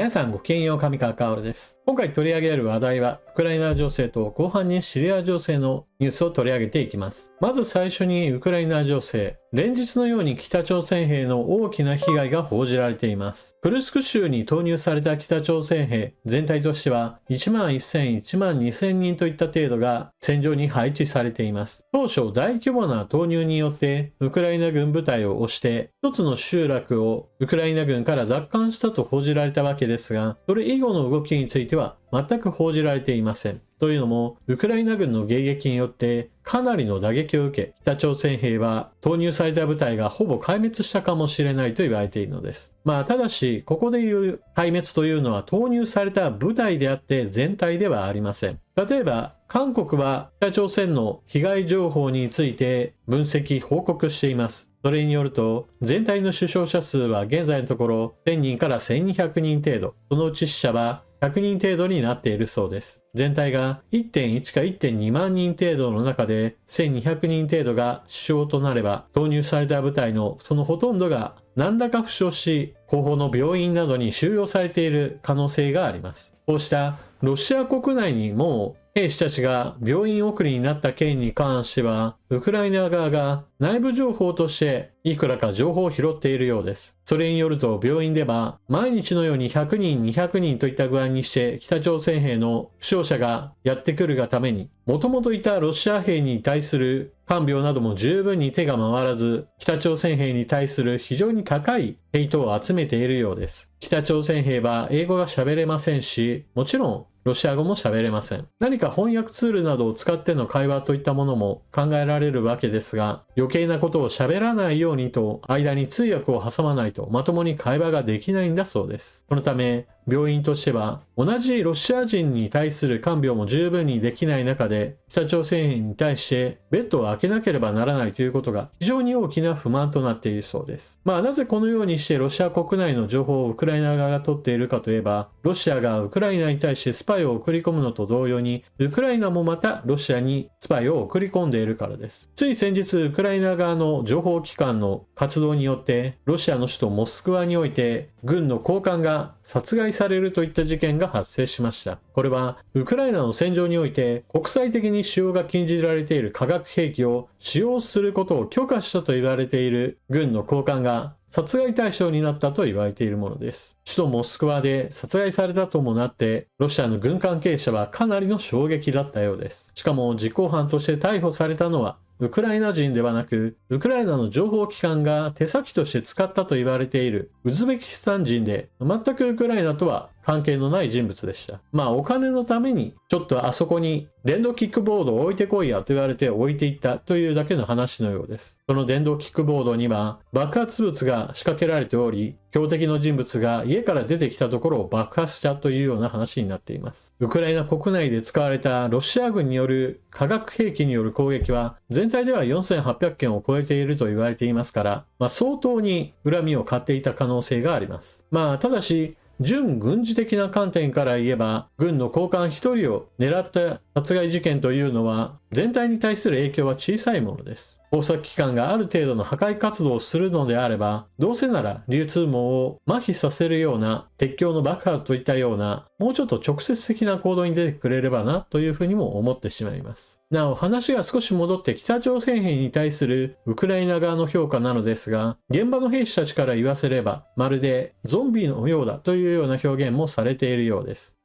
皆さんごきげんよう、上川薫です。今回取り上げる話題は、ウクライナ情勢と後半にシリア情勢のニュースを取り上げていきます。まず最初にウクライナ情勢。連日のように北朝鮮兵の大きな被害が報じられています。クルスク州に投入された北朝鮮兵全体としては1万1000、1万2000人といった程度が戦場に配置されています。当初大規模な投入によってウクライナ軍部隊を押して一つの集落をウクライナ軍から奪還したと報じられたわけですが、それ以後の動きについては全く報じられていません。というのも、ウクライナ軍の迎撃によってかなりの打撃を受け、北朝鮮兵は投入された部隊がほぼ壊滅したかもしれないと言われているのです。ただし、ここで言う壊滅というのは投入された部隊であって全体ではありません。例えば、韓国は北朝鮮の被害情報について分析・報告しています。それによると、全体の死傷者数は現在のところ1000人から1200人程度、そのうち死者は100人程度になっているそうです。全体が 1.1 か 1.2 万人程度の中で1200人程度が死傷となれば、投入された部隊のそのほとんどが何らか負傷し、後方の病院などに収容されている可能性があります。こうしたロシア国内にも兵士たちが病院送りになった件に関しては、ウクライナ側が内部情報としていくらか情報を拾っているようです。それによると病院では毎日のように100人、200人といった具合にして北朝鮮兵の負傷者がやってくるがために、もともといたロシア兵に対する看病なども十分に手が回らず、北朝鮮兵に対する非常に高いヘイトを集めているようです。北朝鮮兵は英語が喋れませんし、もちろんロシア語も喋れません。何か翻訳ツールなどを使っての会話といったものも考えられるわけですが、余計なことを喋らないようにと間に通訳を挟まないとまともに会話ができないんだそうです。そのため病院としては同じロシア人に対する看病も十分にできない中で、北朝鮮兵に対してベッドを開けなければならないということが非常に大きな不満となっているそうです。なぜこのようにしてロシア国内の情報をウクライナ側が取っているかといえば、ロシアがウクライナに対してスパイを送り込むのと同様に、ウクライナもまたロシアにスパイを送り込んでいるからです。つい先日、ウクライナ側の情報機関の活動によって、ロシアの首都モスクワにおいて軍の高官が殺害されるといった事件が発生しました。これはウクライナの戦場において国際的に使用が禁じられている化学兵器を使用することを許可したと言われている軍の高官が殺害対象になったと言われているものです。首都モスクワで殺害されたともなって、ロシアの軍関係者はかなりの衝撃だったようです。しかも実行犯として逮捕されたのはウクライナ人ではなく、ウクライナの情報機関が手先として使ったと言われているウズベキスタン人で、全くウクライナとは関係のない人物でした。お金のためにちょっとあそこに電動キックボードを置いてこいやと言われて置いていったというだけの話のようです。その電動キックボードには爆発物が仕掛けられており、標的の人物が家から出てきたところを爆破したというような話になっています。ウクライナ国内で使われたロシア軍による化学兵器による攻撃は全体では4800件を超えていると言われていますから、相当に恨みを買っていた可能性があります。ただし純軍事的な観点から言えば、軍の高官一人を狙った殺害事件というのは全体に対する影響は小さいものです。工作機関がある程度の破壊活動をするのであれば、どうせなら流通網を麻痺させるような鉄橋の爆破といったような、もうちょっと直接的な行動に出てくれればなというふうにも思ってしまいます。なお話が少し戻って北朝鮮兵に対するウクライナ側の評価なのですが、現場の兵士たちから言わせればまるでゾンビのようだというような表現もされているようです。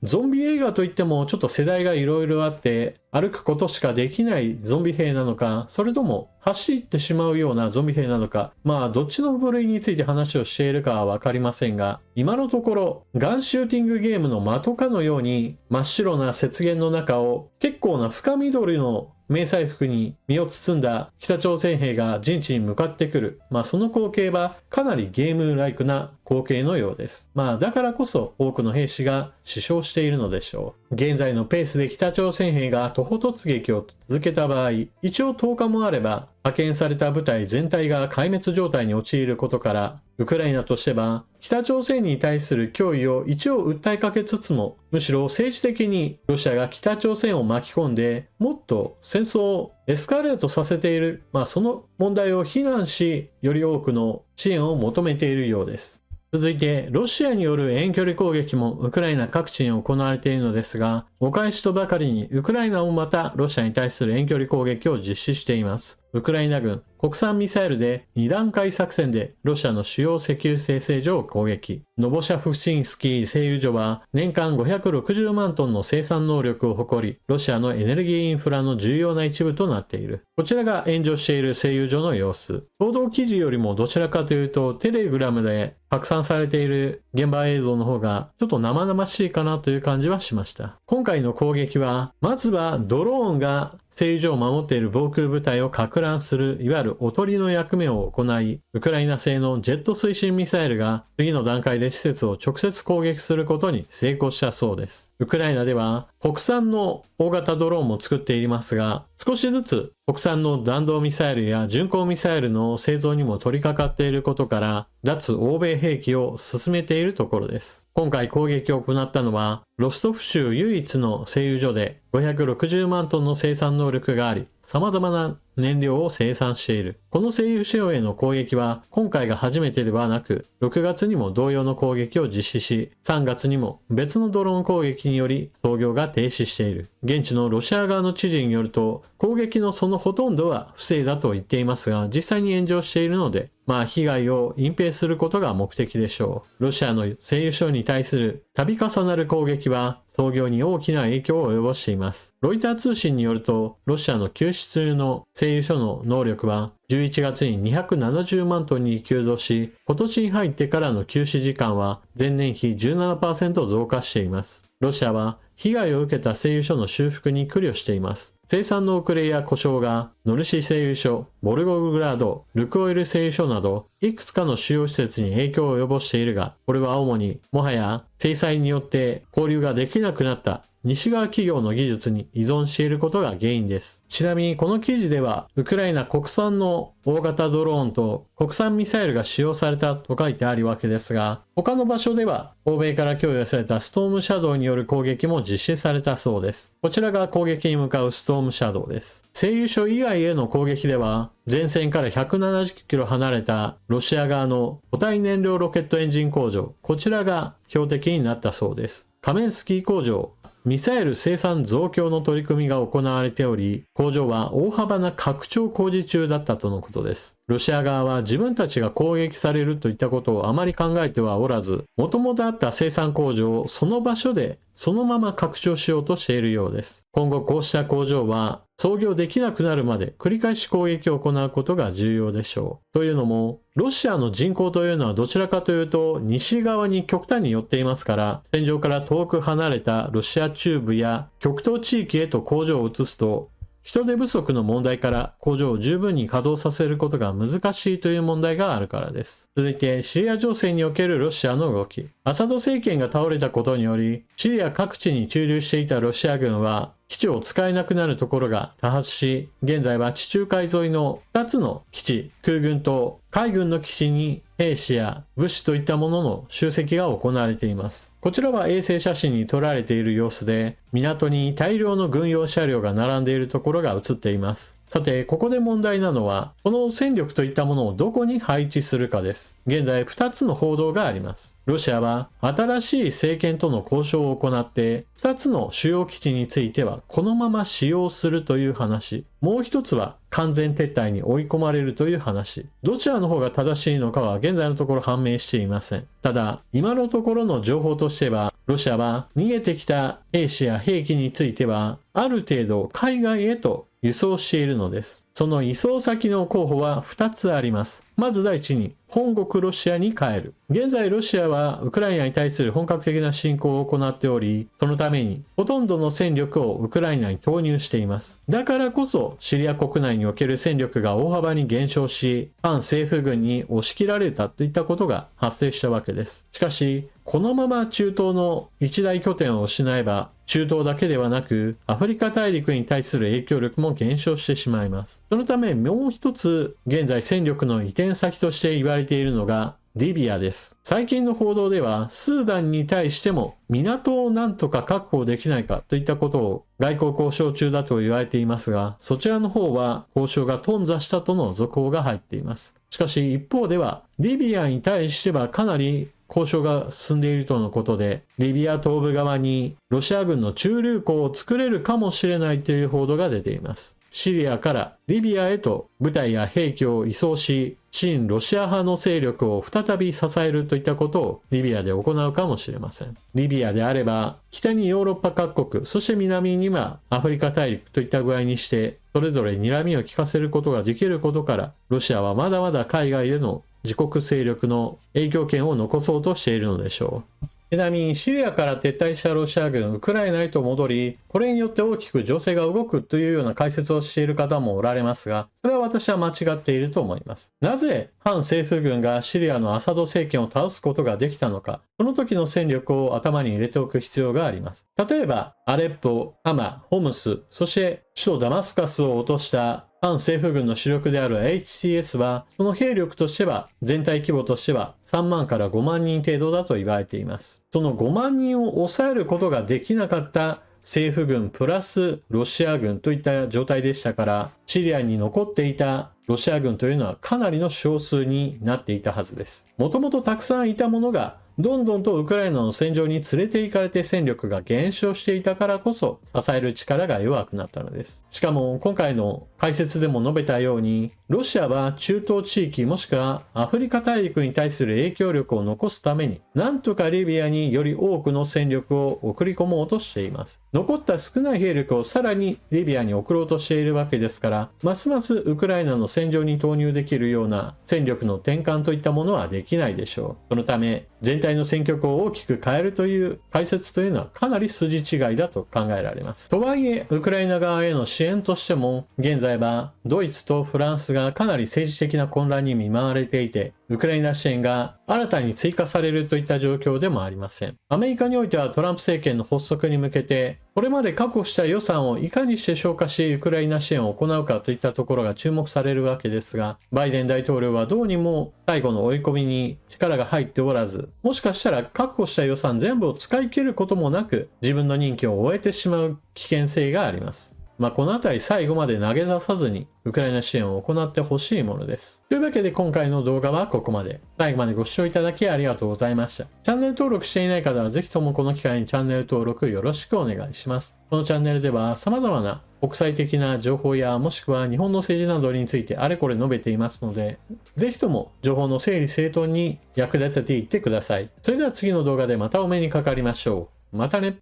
ゾンビ映画といってもちょっと世代がいろいろあって、歩くことしかできないゾンビ兵なのか、それとも走ってしまうようなゾンビ兵なのか、どっちの部類について話をしているかはわかりませんが、今のところガンシューティングゲームの的かのように真っ白な雪原の中を結構な深緑の迷彩服に身を包んだ北朝鮮兵が陣地に向かってくる。その光景はかなりゲームライクな光景のようです。だからこそ多くの兵士が死傷しているのでしょう。現在のペースで北朝鮮兵が徒歩突撃を続けた場合、一応10日もあれば派遣された部隊全体が壊滅状態に陥ることから、ウクライナとしては北朝鮮に対する脅威を一応訴えかけつつも、むしろ政治的にロシアが北朝鮮を巻き込んでもっと戦争をエスカレートさせている、その問題を非難し、より多くの支援を求めているようです。続いて、ロシアによる遠距離攻撃もウクライナ各地に行われているのですが、お返しとばかりにウクライナもまたロシアに対する遠距離攻撃を実施しています。ウクライナ軍、国産ミサイルで2段階作戦でロシアの主要石油精製所を攻撃。ノボシャフシンスキー製油所は年間560万トンの生産能力を誇り、ロシアのエネルギーインフラの重要な一部となっている。こちらが炎上している製油所の様子。報道記事よりもどちらかというと、テレグラムで拡散されている現場映像の方がちょっと生々しいかなという感じはしました。今回の攻撃は、まずはドローンが製油所を守っている防空部隊を撹乱するいわゆるおとりの役目を行い、ウクライナ製のジェット推進ミサイルが次の段階で施設を直接攻撃することに成功したそうです。ウクライナでは国産の大型ドローンも作っていますが、少しずつ国産の弾道ミサイルや巡航ミサイルの製造にも取り掛かっていることから、脱欧米兵器を進めているところです。今回攻撃を行ったのは、ロストフ州唯一の製油所で560万トンの生産能力があり、様々な燃料を生産している。この製油所への攻撃は今回が初めてではなく、6月にも同様の攻撃を実施し、3月にも別のドローン攻撃により操業が停止している。現地のロシア側の知事によると、攻撃のそのほとんどは不正だと言っていますが、実際に炎上しているので、被害を隠蔽することが目的でしょう。ロシアの製油所に対する度重なる攻撃は操業に大きな影響を及ぼしています。ロイター通信によると、ロシアの救出の製油所の能力は11月に270万トンに急増し、今年に入ってからの休止時間は前年比 17% 増加しています。ロシアは被害を受けた製油所の修復に苦慮しています。生産の遅れや故障がノルシ製油所、ボルゴグラード、ルクオイル製油所などいくつかの主要施設に影響を及ぼしているが、これは主にもはや制裁によって交流ができなくなった西側企業の技術に依存していることが原因です。ちなみにこの記事では、ウクライナ国産の大型ドローンと国産ミサイルが使用されたと書いてあるわけですが、他の場所では欧米から供与されたストームシャドウによる攻撃も実施されたそうです。こちらが攻撃に向かうストームシャドウです。製油所以外への攻撃では、前線から170キロ離れたロシア側の固体燃料ロケットエンジン工場、こちらが標的になったそうです。カメンスキー工場、ミサイル生産増強の取り組みが行われており、工場は大幅な拡張工事中だったとのことです。ロシア側は自分たちが攻撃されるといったことをあまり考えてはおらず、もともとあった生産工場をその場所でそのまま拡張しようとしているようです。今後こうした工場は操業できなくなるまで繰り返し攻撃を行うことが重要でしょう。というのも、ロシアの人口というのはどちらかというと西側に極端に寄っていますから、戦場から遠く離れたロシア中部や極東地域へと工場を移すと、人手不足の問題から工場を十分に稼働させることが難しいという問題があるからです。続いてシリア情勢におけるロシアの動き。アサド政権が倒れたことにより、シリア各地に駐留していたロシア軍は基地を使えなくなるところが多発し、現在は地中海沿いの2つの基地、空軍と海軍の基地に兵士や物資といったものの集積が行われています。こちらは衛星写真に撮られている様子で、港に大量の軍用車両が並んでいるところが映っています。さて、ここで問題なのは、この戦力といったものをどこに配置するかです。現在2つの報道があります。ロシアは新しい政権との交渉を行って、2つの主要基地についてはこのまま使用するという話。もう一つは完全撤退に追い込まれるという話。どちらの方が正しいのかは現在のところ判明していません。ただ、今のところの情報としては、ロシアは逃げてきた兵士や兵器については、ある程度海外へと輸送しているのです。その移送先の候補は2つあります。まず第一に、本国ロシアに帰る。現在ロシアはウクライナに対する本格的な侵攻を行っており、そのためにほとんどの戦力をウクライナに投入しています。だからこそシリア国内における戦力が大幅に減少し、反政府軍に押し切られたといったことが発生したわけです。しかし、このまま中東の一大拠点を失えば、中東だけではなくアフリカ大陸に対する影響力も減少してしまいます。そのためもう一つ現在戦力の移転先として言われているのがリビアです。最近の報道ではスーダンに対しても港をなんとか確保できないかといったことを外交交渉中だと言われていますが、そちらの方は交渉が頓挫したとの続報が入っています。しかし一方ではリビアに対してはかなり交渉が進んでいるとのことで、リビア東部側にロシア軍の駐留港を作れるかもしれないという報道が出ています。シリアからリビアへと部隊や兵器を移送し、親ロシア派の勢力を再び支えるといったことをリビアで行うかもしれません。リビアであれば、北にヨーロッパ各国、そして南にはアフリカ大陸といった具合にして、それぞれ睨みを利かせることができることから、ロシアはまだまだ海外での自国勢力の影響権を残そうとしているのでしょう。ちなみにシリアから撤退したロシア軍、ウクライナへと戻り、これによって大きく情勢が動くというような解説をしている方もおられますが、それは私は間違っていると思います。なぜ反政府軍がシリアのアサド政権を倒すことができたのか、その時の戦力を頭に入れておく必要があります。例えば、アレッポ、ハマ、ホムス、そして首都ダマスカスを落とした反政府軍の主力である HTS は、その兵力としては、全体規模としては3万から5万人程度だと言われています。その5万人を抑えることができなかった政府軍プラスロシア軍といった状態でしたから、シリアに残っていたロシア軍というのはかなりの少数になっていたはずです。もともとたくさんいたものが、どんどんとウクライナの戦場に連れて行かれて戦力が減少していたからこそ支える力が弱くなったのです。しかも今回の解説でも述べたように、ロシアは中東地域もしくはアフリカ大陸に対する影響力を残すために、なんとかリビアにより多くの戦力を送り込もうとしています。残った少ない兵力をさらにリビアに送ろうとしているわけですから、ますますウクライナの戦場に投入できるような戦力の転換といったものはできないでしょう。そのため、全体の戦局を大きく変えるという解説というのはかなり筋違いだと考えられます。とはいえ、ウクライナ側への支援としても、現在はドイツとフランスがかなり政治的な混乱に見舞われていて、ウクライナ支援が新たに追加されるといった状況でもありません。アメリカにおいてはトランプ政権の発足に向けて、これまで確保した予算をいかにして消化し、ウクライナ支援を行うかといったところが注目されるわけですが、バイデン大統領はどうにも最後の追い込みに力が入っておらず、もしかしたら確保した予算全部を使い切ることもなく、自分の任期を終えてしまう危険性があります。このあたり最後まで投げ出さずにウクライナ支援を行ってほしいものです。というわけで今回の動画はここまで。最後までご視聴いただきありがとうございました。チャンネル登録していない方はぜひともこの機会にチャンネル登録よろしくお願いします。このチャンネルでは様々な国際的な情報やもしくは日本の政治などについてあれこれ述べていますので、ぜひとも情報の整理整頓に役立てていってください。それでは次の動画でまたお目にかかりましょう。またね。